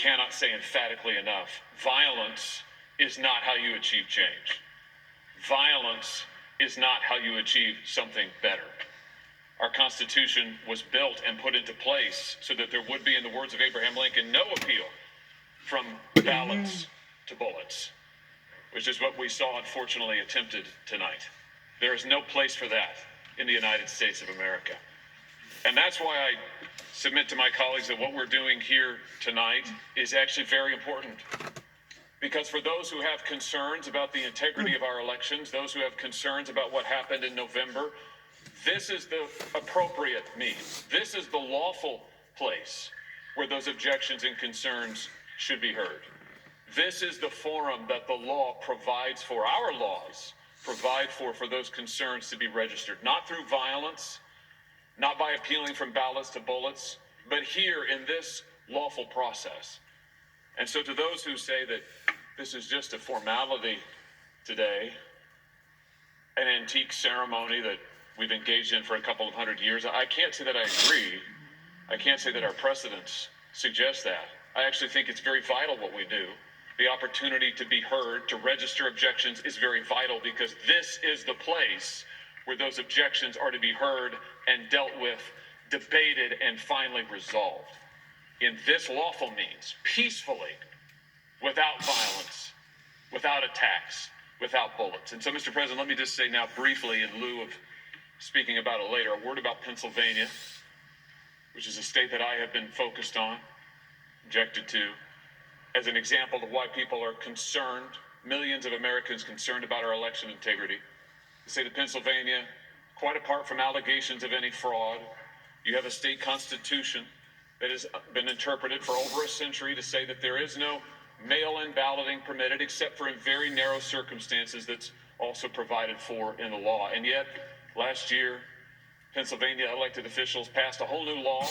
cannot say emphatically enough, violence is not how you achieve change. Violence is not how you achieve something better. Our Constitution was built and put into place so that there would be, in the words of Abraham Lincoln, no appeal from ballots to bullets, which is what we saw, unfortunately, attempted tonight. There is no place for that in the United States of America. And that's why I submit to my colleagues that what we're doing here tonight is actually very important. Because for those who have concerns about the integrity of our elections, those who have concerns about what happened in November, this is the appropriate means. This is the lawful place where those objections and concerns should be heard. This is the forum that the law provides for. Our laws provide for those concerns to be registered, not through violence, not by appealing from ballots to bullets, but here in this lawful process. And so to those who say that this is just a formality today, an antique ceremony that we've engaged in for a couple of hundred years, I can't say that I agree. I can't say that our precedents suggest that. I actually think it's very vital what we do. The opportunity to be heard, to register objections is very vital, because this is the place where those objections are to be heard and dealt with, debated, and finally resolved. In this lawful means, peacefully, without violence, without attacks, without bullets. And so, Mr. President, let me just say now briefly, in lieu of speaking about it later, a word about Pennsylvania, which is a state that I have been focused on, objected to, as an example of why people are concerned, millions of Americans concerned about our election integrity. The state of Pennsylvania, quite apart from allegations of any fraud, you have a state constitution that has been interpreted for over a century to say that there is no mail-in balloting permitted except for in very narrow circumstances that's also provided for in the law. And yet, last year, Pennsylvania elected officials passed a whole new law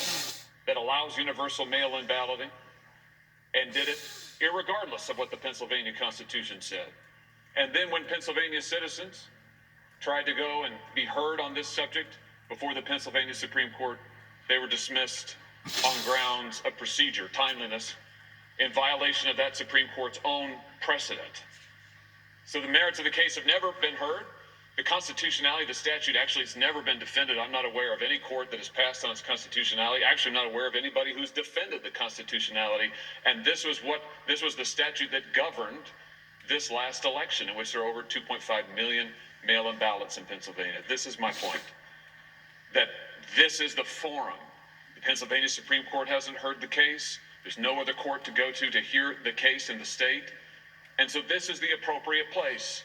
that allows universal mail-in balloting, and did it irregardless of what the Pennsylvania Constitution said. And then when Pennsylvania citizens tried to go and be heard on this subject before the Pennsylvania Supreme Court, they were dismissed on grounds of procedure, timeliness, in violation of that Supreme Court's own precedent. So the merits of the case have never been heard. The constitutionality of the statute actually has never been defended. I'm not aware of any court that has passed on its constitutionality. Actually, I'm not aware of anybody who's defended the constitutionality. And this was the statute that governed this last election, in which there are over 2.5 million mail-in ballots in Pennsylvania. This is my point, that this is the forum. The Pennsylvania Supreme Court hasn't heard the case. There's no other court to go to hear the case in the state. And so this is the appropriate place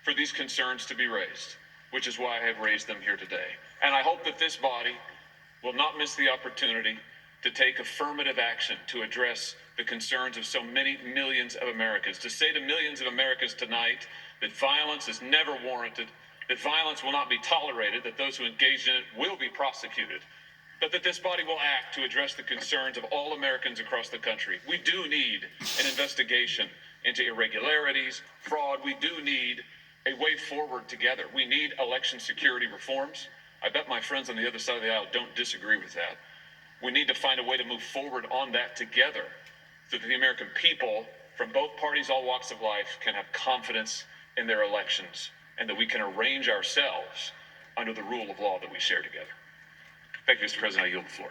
for these concerns to be raised, which is why I have raised them here today. And I hope that this body will not miss the opportunity to take affirmative action to address the concerns of so many millions of Americans, to say to millions of Americans tonight that violence is never warranted, that violence will not be tolerated, that those who engage in it will be prosecuted, but that this body will act to address the concerns of all Americans across the country. We do need an investigation into irregularities, fraud. We do need a way forward together. We need election security reforms. I bet my friends on the other side of the aisle don't disagree with that. We need to find a way to move forward on that together so that the American people from both parties, all walks of life, can have confidence in their elections, and that we can arrange ourselves under the rule of law that we share together. Thank you, Mr. President. I yield the floor.